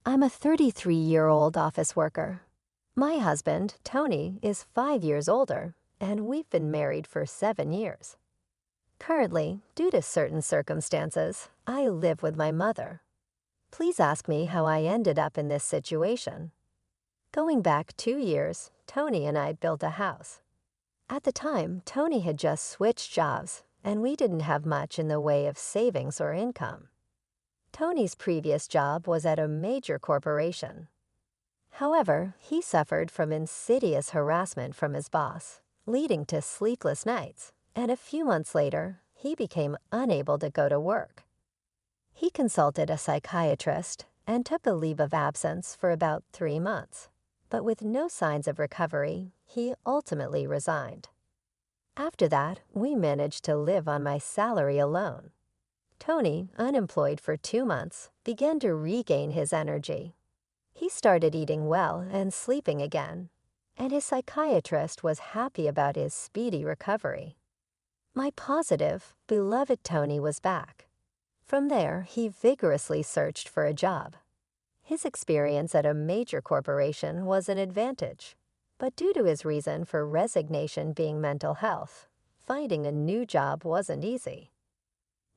I'm a 33-year-old office worker. My husband, Tony, is 5 years older, and we've been married for 7 years. Currently, due to certain circumstances, I live with my mother. Please ask me how I ended up in this situation. Going back 2 years, Tony and I built a house. At the time, Tony had just switched jobs, and we didn't have much in the way of savings or income. Tony's previous job was at a major corporation. However, he suffered from insidious harassment from his boss, leading to sleepless nights, and a few months later, he became unable to go to work. He consulted a psychiatrist and took a leave of absence for about 3 months, but with no signs of recovery, he ultimately resigned. After that, we managed to live on my salary alone. Tony, unemployed for 2 months, began to regain his energy. He started eating well and sleeping again, and his psychiatrist was happy about his speedy recovery. My positive, beloved Tony was back. From there, he vigorously searched for a job. His experience at a major corporation was an advantage, but due to his reason for resignation being mental health, finding a new job wasn't easy.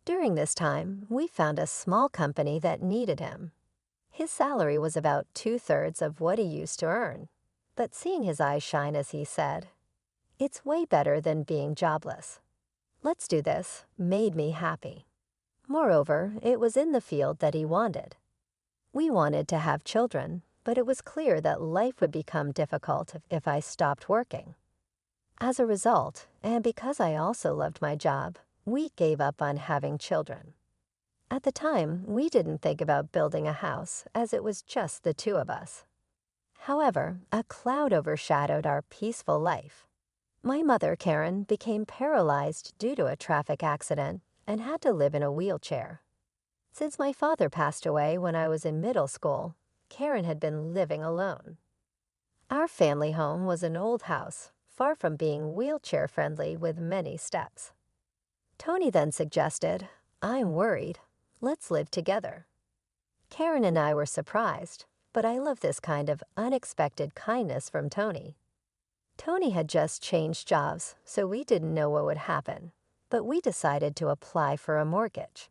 During this time, we found a small company that needed him. His salary was about 2/3 of what he used to earn, but seeing his eyes shine as he said, "It's way better than being jobless. Let's do this," made me happy. Moreover, it was in the field that he wanted. We wanted to have children, but it was clear that life would become difficult if I stopped working. As a result, and because I also loved my job, we gave up on having children. At the time, we didn't think about building a house as it was just the two of us. However, a cloud overshadowed our peaceful life. My mother, Karen, became paralyzed due to a traffic accident and had to live in a wheelchair. Since my father passed away when I was in middle school, Karen had been living alone. Our family home was an old house, far from being wheelchair-friendly with many steps. Tony then suggested, "I'm worried. Let's live together." Karen and I were surprised, but I love this kind of unexpected kindness from Tony. Tony had just changed jobs, so we didn't know what would happen, but we decided to apply for a mortgage.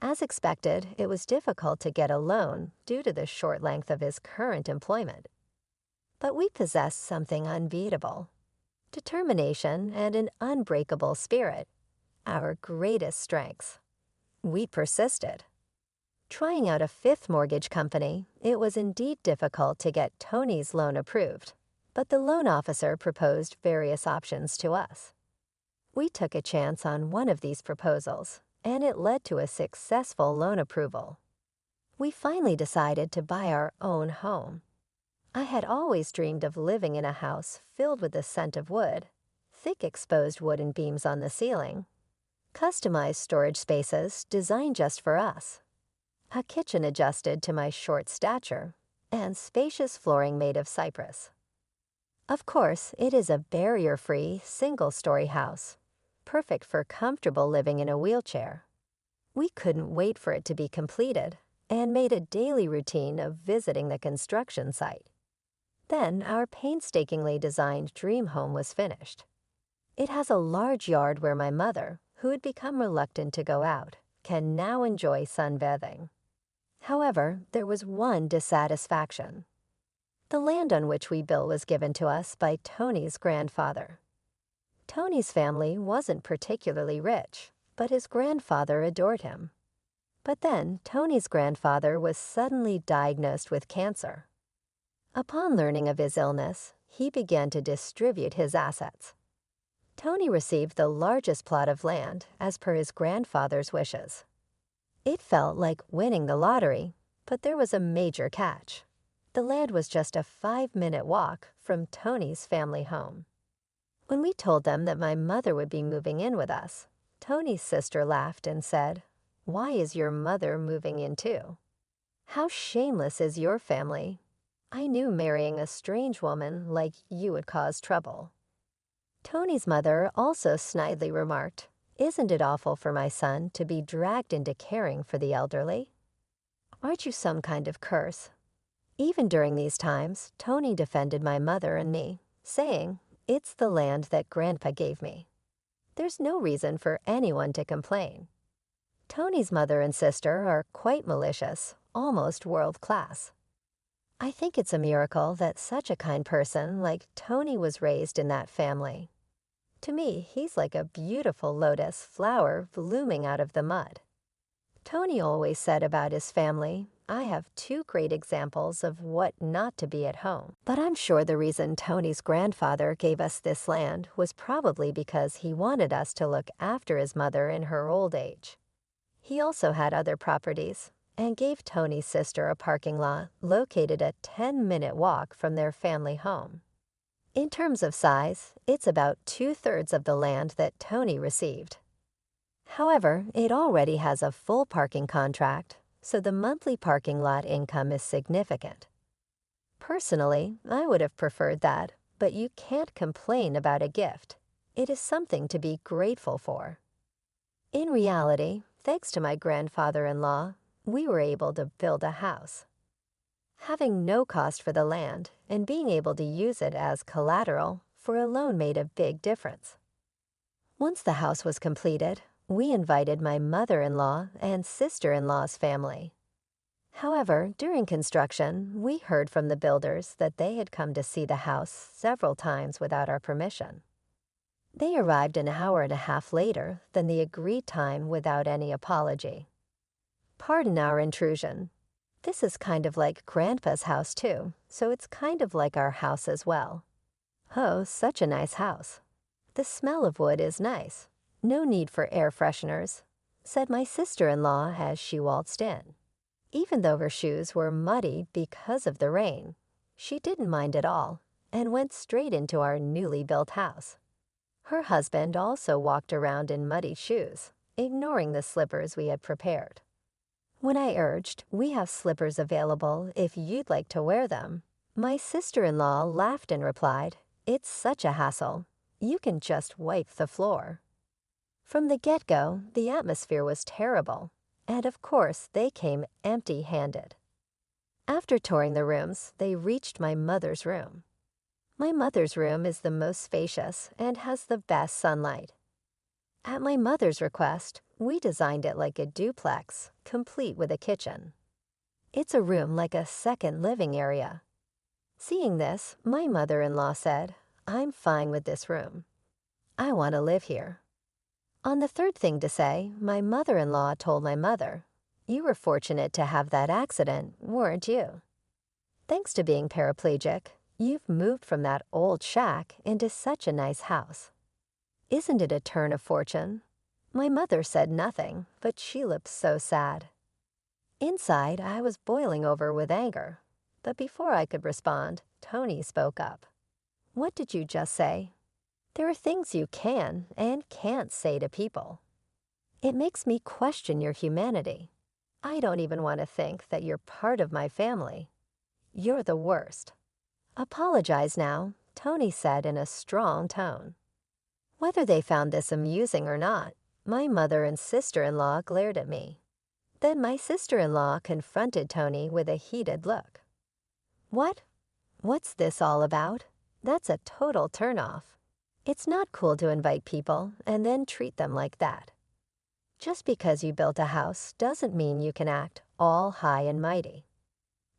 As expected, it was difficult to get a loan due to the short length of his current employment. But we possessed something unbeatable: determination and an unbreakable spirit, our greatest strengths. We persisted. Trying out a fifth mortgage company, it was indeed difficult to get Tony's loan approved, but the loan officer proposed various options to us. We took a chance on one of these proposals, and it led to a successful loan approval. We finally decided to buy our own home. I had always dreamed of living in a house filled with the scent of wood, thick exposed wooden beams on the ceiling, customized storage spaces designed just for us, a kitchen adjusted to my short stature, and spacious flooring made of cypress. Of course, it is a barrier-free, single-story house, perfect for comfortable living in a wheelchair. We couldn't wait for it to be completed and made a daily routine of visiting the construction site. Then our painstakingly designed dream home was finished. It has a large yard where my mother, who had become reluctant to go out, can now enjoy sunbathing. However, there was one dissatisfaction. The land on which we built was given to us by Tony's grandfather. Tony's family wasn't particularly rich, but his grandfather adored him. But then Tony's grandfather was suddenly diagnosed with cancer. Upon learning of his illness, he began to distribute his assets. Tony received the largest plot of land as per his grandfather's wishes. It felt like winning the lottery, but there was a major catch. The land was just a 5-minute walk from Tony's family home. When we told them that my mother would be moving in with us, Tony's sister laughed and said, "Why is your mother moving in too? How shameless is your family. I knew marrying a strange woman like you would cause trouble." Tony's mother also snidely remarked, "Isn't it awful for my son to be dragged into caring for the elderly?" Aren't you some kind of curse? Even during these times, Tony defended my mother and me, saying, "It's the land that Grandpa gave me. There's no reason for anyone to complain." Tony's mother and sister are quite malicious, almost world-class. I think it's a miracle that such a kind person like Tony was raised in that family. To me, he's like a beautiful lotus flower blooming out of the mud. Tony always said about his family, "I have two great examples of what not to be at home." But I'm sure the reason Tony's grandfather gave us this land was probably because he wanted us to look after his mother in her old age. He also had other properties and gave Tony's sister a parking lot located a 10-minute walk from their family home. In terms of size, it's about 2/3 of the land that Tony received. However, it already has a full parking contract, so the monthly parking lot income is significant. Personally, I would have preferred that, but you can't complain about a gift. It is something to be grateful for. In reality, thanks to my grandfather-in-law, we were able to build a house. Having no cost for the land and being able to use it as collateral for a loan made a big difference. Once the house was completed, we invited my mother-in-law and sister-in-law's family. However, during construction, we heard from the builders that they had come to see the house several times without our permission. They arrived an hour and a half later than the agreed time without any apology. Pardon our intrusion. This is kind of like Grandpa's house too, so it's kind of like our house as well. Oh, such a nice house. The smell of wood is nice. No need for air fresheners, said my sister-in-law as she waltzed in. Even though her shoes were muddy because of the rain, she didn't mind at all and went straight into our newly built house. Her husband also walked around in muddy shoes, ignoring the slippers we had prepared. When I urged, "We have slippers available if you'd like to wear them," my sister-in-law laughed and replied, "It's such a hassle. You can just wipe the floor." From the get-go, the atmosphere was terrible, and of course they came empty-handed. After touring the rooms, they reached my mother's room. My mother's room is the most spacious and has the best sunlight. At my mother's request, we designed it like a duplex, complete with a kitchen. It's a room like a second living area. Seeing this, my mother-in-law said, "I'm fine with this room. I want to live here." On the third thing to say, my mother-in-law told my mother, "You were fortunate to have that accident, weren't you? Thanks to being paraplegic, you've moved from that old shack into such a nice house. Isn't it a turn of fortune?" My mother said nothing, but she looked so sad. Inside, I was boiling over with anger. But before I could respond, Tony spoke up. "What did you just say? There are things you can and can't say to people. It makes me question your humanity. I don't even want to think that you're part of my family. You're the worst. Apologize now," Tony said in a strong tone. Whether they found this amusing or not, my mother and sister-in-law glared at me. Then my sister-in-law confronted Tony with a heated look. "What? What's this all about? That's a total turn-off. It's not cool to invite people and then treat them like that. Just because you built a house doesn't mean you can act all high and mighty."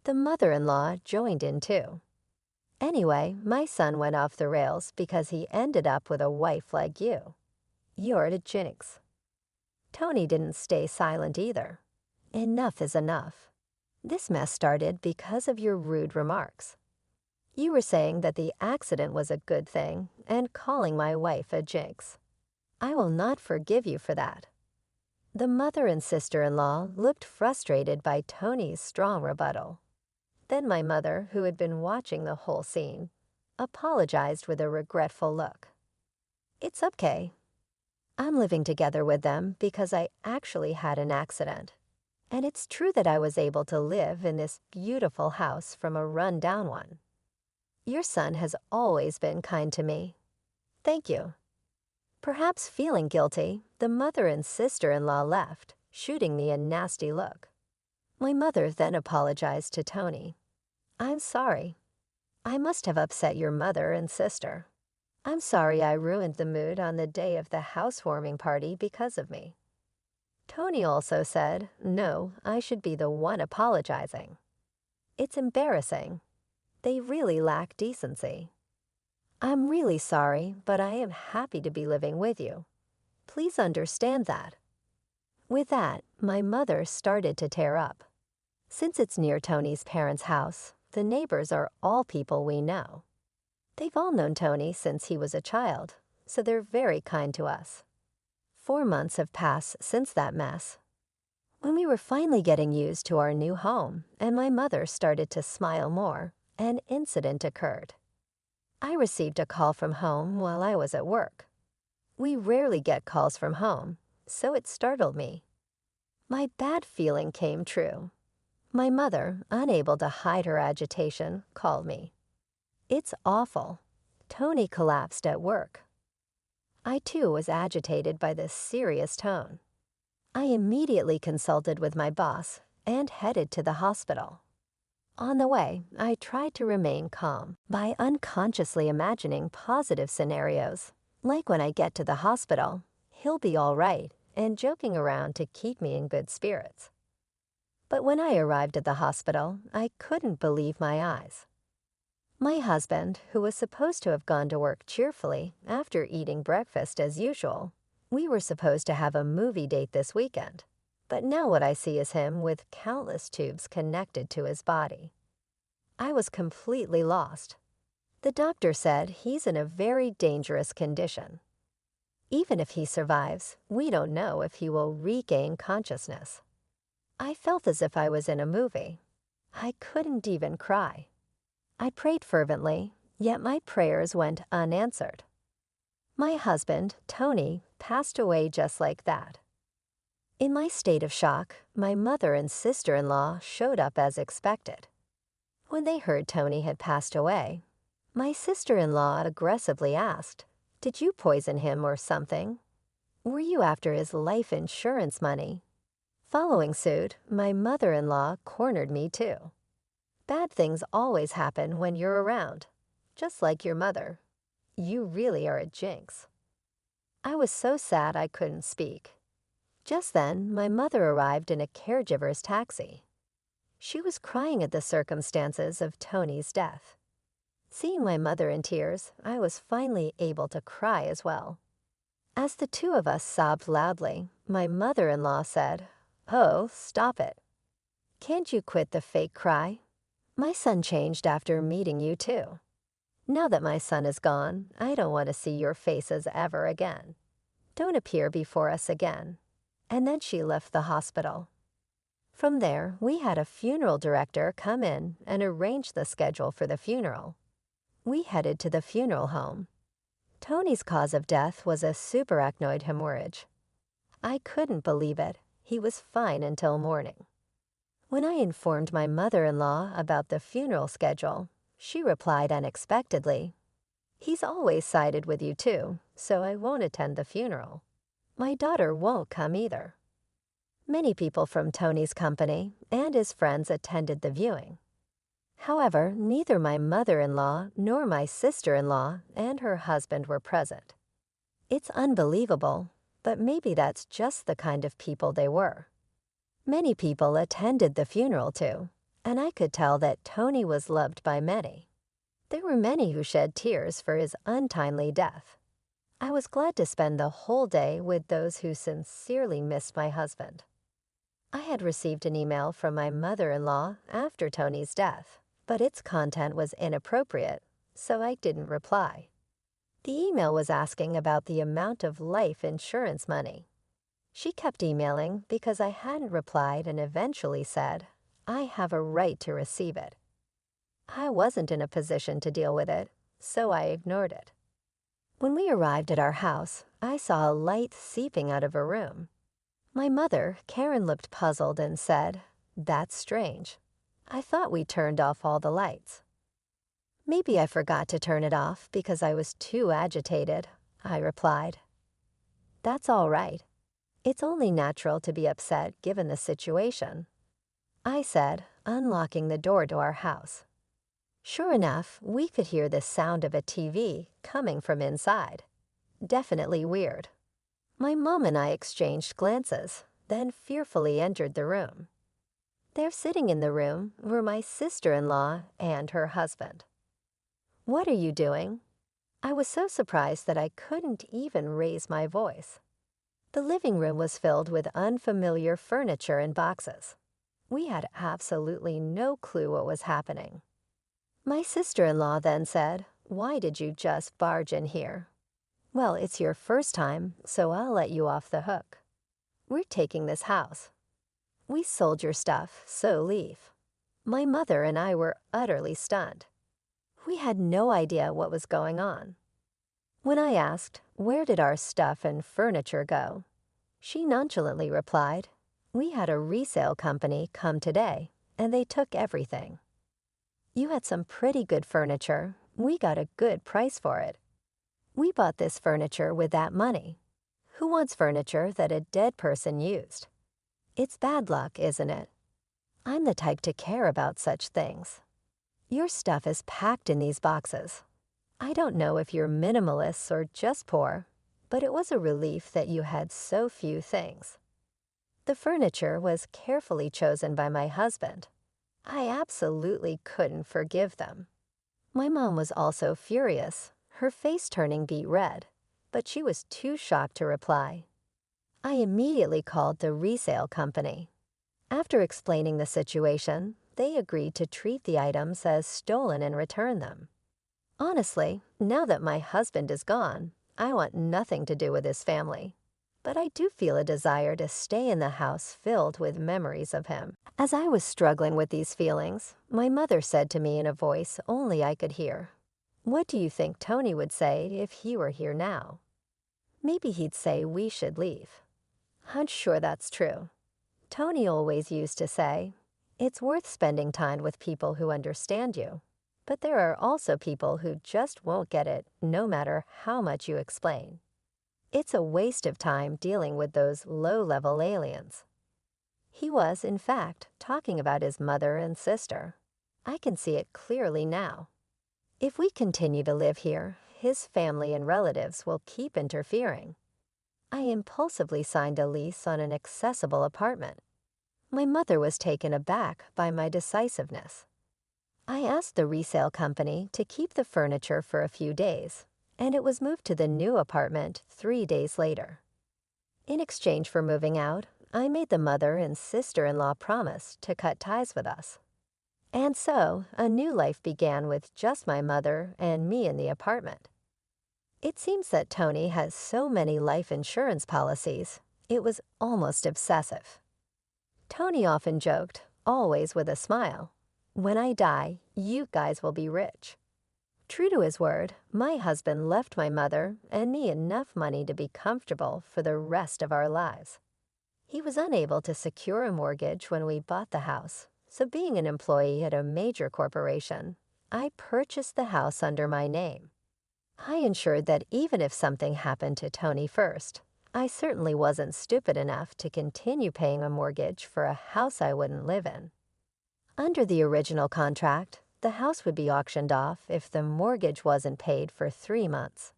The mother-in-law joined in too. "Anyway, my son went off the rails because he ended up with a wife like you. You're a jinx." Tony didn't stay silent either. "Enough is enough. This mess started because of your rude remarks. You were saying that the accident was a good thing and calling my wife a jinx. I will not forgive you for that." The mother and sister-in-law looked frustrated by Tony's strong rebuttal. Then my mother, who had been watching the whole scene, apologized with a regretful look. "It's okay. I'm living together with them because I actually had an accident. And it's true that I was able to live in this beautiful house from a run-down one. Your son has always been kind to me. Thank you." Perhaps feeling guilty, the mother and sister-in-law left, shooting me a nasty look. My mother then apologized to Tony. "I'm sorry. I must have upset your mother and sister. I'm sorry I ruined the mood on the day of the housewarming party because of me." Tony also said, "No, I should be the one apologizing. It's embarrassing. They really lack decency. I'm really sorry, but I am happy to be living with you. Please understand that." With that, my mother started to tear up. Since it's near Tony's parents' house, the neighbors are all people we know. They've all known Tony since he was a child, so they're very kind to us. 4 months have passed since that mess. When we were finally getting used to our new home and my mother started to smile more, an incident occurred. I received a call from home while I was at work. We rarely get calls from home, so it startled me. My bad feeling came true. My mother, unable to hide her agitation, called me. "It's awful. Tony collapsed at work." I too was agitated by this serious tone. I immediately consulted with my boss and headed to the hospital. On the way, I tried to remain calm by unconsciously imagining positive scenarios, like when I get to the hospital, he'll be all right, and joking around to keep me in good spirits. But when I arrived at the hospital, I couldn't believe my eyes. My husband, who was supposed to have gone to work cheerfully after eating breakfast as usual, we were supposed to have a movie date this weekend, but now what I see is him with countless tubes connected to his body. I was completely lost. The doctor said he's in a very dangerous condition. Even if he survives, we don't know if he will regain consciousness. I felt as if I was in a movie. I couldn't even cry. I prayed fervently, yet my prayers went unanswered. My husband, Tony, passed away just like that. In my state of shock, my mother and sister-in-law showed up as expected. When they heard Tony had passed away, my sister-in-law aggressively asked, "Did you poison him or something? Were you after his life insurance money?" Following suit, my mother-in-law cornered me too. Bad things always happen when you're around, just like your mother. You really are a jinx. I was so sad I couldn't speak. Just then, my mother arrived in a caregiver's taxi. She was crying at the circumstances of Tony's death. Seeing my mother in tears, I was finally able to cry as well. As the two of us sobbed loudly, my mother-in-law said, "Oh, stop it. Can't you quit the fake cry? My son changed after meeting you too. Now that my son is gone, I don't want to see your faces ever again. Don't appear before us again." And then she left the hospital. From there, we had a funeral director come in and arrange the schedule for the funeral. We headed to the funeral home. Tony's cause of death was a subarachnoid hemorrhage. I couldn't believe it. He was fine until morning. When I informed my mother-in-law about the funeral schedule, she replied unexpectedly, "He's always sided with you too, so I won't attend the funeral. My daughter won't come either." Many people from Tony's company and his friends attended the viewing. However, neither my mother-in-law nor my sister-in-law and her husband were present. It's unbelievable, but maybe that's just the kind of people they were. Many people attended the funeral too, and I could tell that Tony was loved by many. There were many who shed tears for his untimely death. I was glad to spend the whole day with those who sincerely missed my husband. I had received an email from my mother-in-law after Tony's death, but its content was inappropriate, so I didn't reply. The email was asking about the amount of life insurance money. She kept emailing because I hadn't replied and eventually said, "I have a right to receive it." I wasn't in a position to deal with it, so I ignored it. When we arrived at our house, I saw a light seeping out of a room. My mother, Karen, looked puzzled and said, "That's strange. I thought we turned off all the lights." "Maybe I forgot to turn it off because I was too agitated," I replied. "That's all right. It's only natural to be upset given the situation. I said, unlocking the door to our house. Sure enough, we could hear the sound of a TV coming from inside. Definitely weird. My mom and I exchanged glances, then fearfully entered the room. There sitting in the room were my sister-in-law and her husband. "What are you doing?" I was so surprised that I couldn't even raise my voice. The living room was filled with unfamiliar furniture in boxes. We had absolutely no clue what was happening. My sister-in-law then said, "Why did you just barge in here?" "Well, it's your first time, so I'll let you off the hook. We're taking this house. We sold your stuff, so leave." My mother and I were utterly stunned. We had no idea what was going on. When I asked, where did our stuff and furniture go, she nonchalantly replied, "We had a resale company come today, and they took everything." "You had some pretty good furniture. We got a good price for it. We bought this furniture with that money. Who wants furniture that a dead person used? It's bad luck, isn't it? I'm the type to care about such things. Your stuff is packed in these boxes. I don't know if you're minimalists or just poor, but it was a relief that you had so few things." The furniture was carefully chosen by my husband. I absolutely couldn't forgive them. My mom was also furious, her face turning beet red, but she was too shocked to reply. I immediately called the resale company. After explaining the situation, they agreed to treat the items as stolen and return them. Honestly, now that my husband is gone, I want nothing to do with his family. But I do feel a desire to stay in the house filled with memories of him. As I was struggling with these feelings, my mother said to me in a voice only I could hear, "What do you think Tony would say if he were here now?" "Maybe he'd say we should leave." I'm sure that's true. Tony always used to say, "It's worth spending time with people who understand you. But there are also people who just won't get it, no matter how much you explain. It's a waste of time dealing with those low-level aliens." He was, in fact, talking about his mother and sister. I can see it clearly now. If we continue to live here, his family and relatives will keep interfering. I impulsively signed a lease on an accessible apartment. My mother was taken aback by my decisiveness. I asked the resale company to keep the furniture for a few days, and it was moved to the new apartment 3 days later. In exchange for moving out, I made the mother and sister-in-law promise to cut ties with us. And so, a new life began with just my mother and me in the apartment. It seems that Tony has so many life insurance policies, it was almost obsessive. Tony often joked, always with a smile, "When I die, you guys will be rich." True to his word, my husband left my mother and me enough money to be comfortable for the rest of our lives. He was unable to secure a mortgage when we bought the house, so being an employee at a major corporation, I purchased the house under my name. I ensured that even if something happened to Tony first, I certainly wasn't stupid enough to continue paying a mortgage for a house I wouldn't live in. Under the original contract, the house would be auctioned off if the mortgage wasn't paid for 3 months.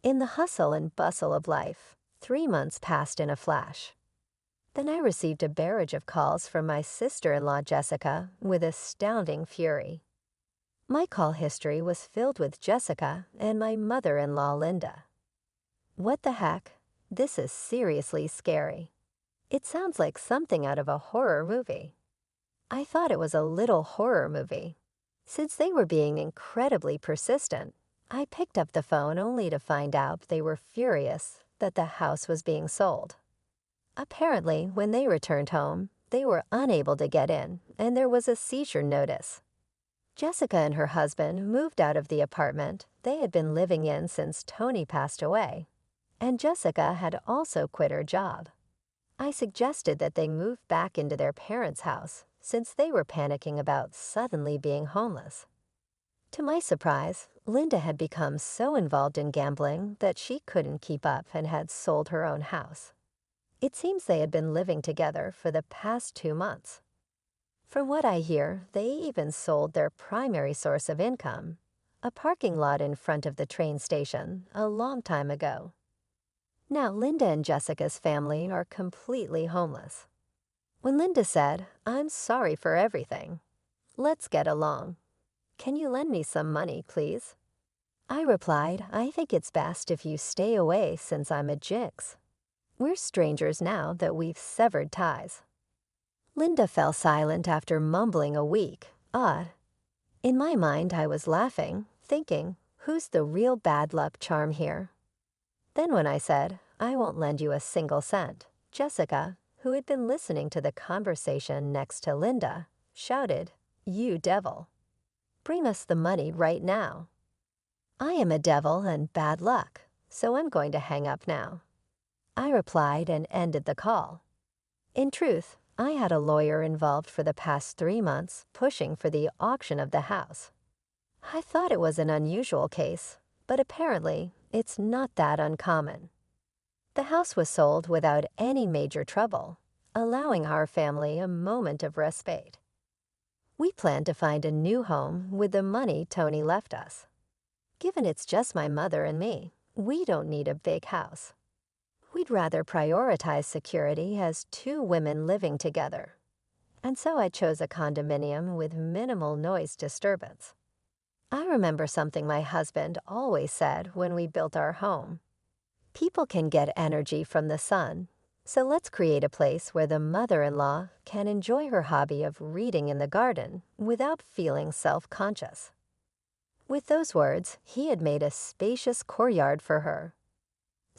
In the hustle and bustle of life, 3 months passed in a flash. Then I received a barrage of calls from my sister-in-law Jessica with astounding fury. My call history was filled with Jessica and my mother-in-law Linda. What the heck? This is seriously scary. It sounds like something out of a horror movie. I thought it was a little horror movie. Since they were being incredibly persistent, I picked up the phone only to find out they were furious that the house was being sold. Apparently, when they returned home, they were unable to get in, and there was a seizure notice. Jessica and her husband moved out of the apartment they had been living in since Tony passed away, and Jessica had also quit her job. I suggested that they move back into their parents' house since they were panicking about suddenly being homeless. To my surprise, Linda had become so involved in gambling that she couldn't keep up and had sold her own house. It seems they had been living together for the past 2 months. From what I hear, they even sold their primary source of income, a parking lot in front of the train station, a long time ago. Now, Linda and Jessica's family are completely homeless. When Linda said, "I'm sorry for everything. Let's get along. Can you lend me some money, please?" I replied, "I think it's best if you stay away since I'm a jinx. We're strangers now that we've severed ties." Linda fell silent after mumbling a weak, odd. In my mind, I was laughing, thinking, who's the real bad luck charm here? Then when I said, "I won't lend you a single cent," Jessica, who had been listening to the conversation next to Linda, shouted, "You devil. Bring us the money right now." I am a devil and bad luck, so I'm going to hang up now. I replied and ended the call. In truth, I had a lawyer involved for the past 3 months pushing for the auction of the house. I thought it was an unusual case, but apparently it's not that uncommon. The house was sold without any major trouble, allowing our family a moment of respite. We plan to find a new home with the money Tony left us. Given it's just my mother and me, we don't need a big house. We'd rather prioritize security as 2 women living together. And so I chose a condominium with minimal noise disturbance. I remember something my husband always said when we built our home. People can get energy from the sun, so let's create a place where the mother-in-law can enjoy her hobby of reading in the garden without feeling self-conscious. With those words, he had made a spacious courtyard for her.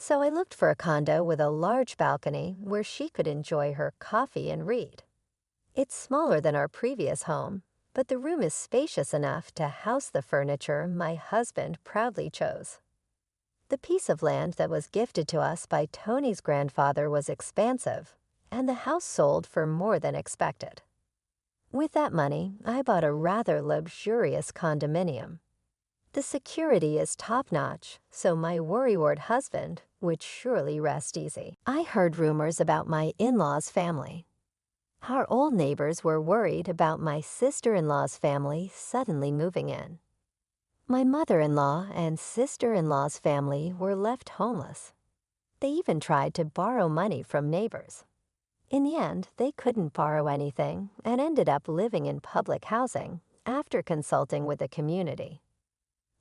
So I looked for a condo with a large balcony where she could enjoy her coffee and read. It's smaller than our previous home, but the room is spacious enough to house the furniture my husband proudly chose. The piece of land that was gifted to us by Tony's grandfather was expansive, and the house sold for more than expected. With that money, I bought a rather luxurious condominium. The security is top-notch, so my worrywart husband would surely rest easy. I heard rumors about my in-laws' family. Our old neighbors were worried about my sister-in-law's family suddenly moving in. My mother-in-law and sister-in-law's family were left homeless. They even tried to borrow money from neighbors. In the end, they couldn't borrow anything and ended up living in public housing after consulting with the community.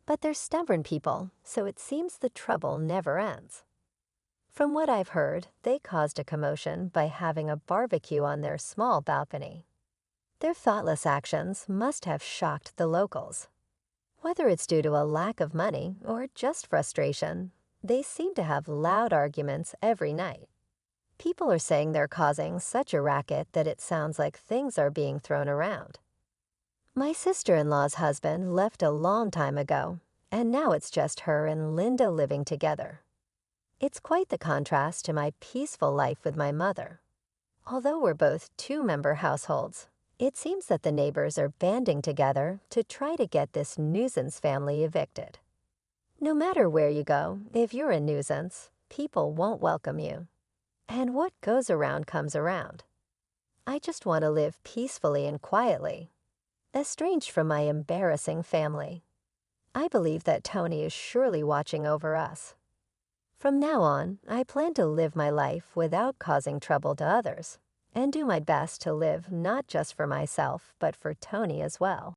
But they're stubborn people, so it seems the trouble never ends. From what I've heard, they caused a commotion by having a barbecue on their small balcony. Their thoughtless actions must have shocked the locals. Whether it's due to a lack of money or just frustration, they seem to have loud arguments every night. People are saying they're causing such a racket that it sounds like things are being thrown around. My sister-in-law's husband left a long time ago, and now it's just her and Linda living together. It's quite the contrast to my peaceful life with my mother. Although we're both 2-member households, it seems that the neighbors are banding together to try to get this nuisance family evicted. No matter where you go, if you're a nuisance, people won't welcome you. And what goes around comes around. I just want to live peacefully and quietly, estranged from my embarrassing family. I believe that Tony is surely watching over us. From now on, I plan to live my life without causing trouble to others, and do my best to live not just for myself, but for Tony as well.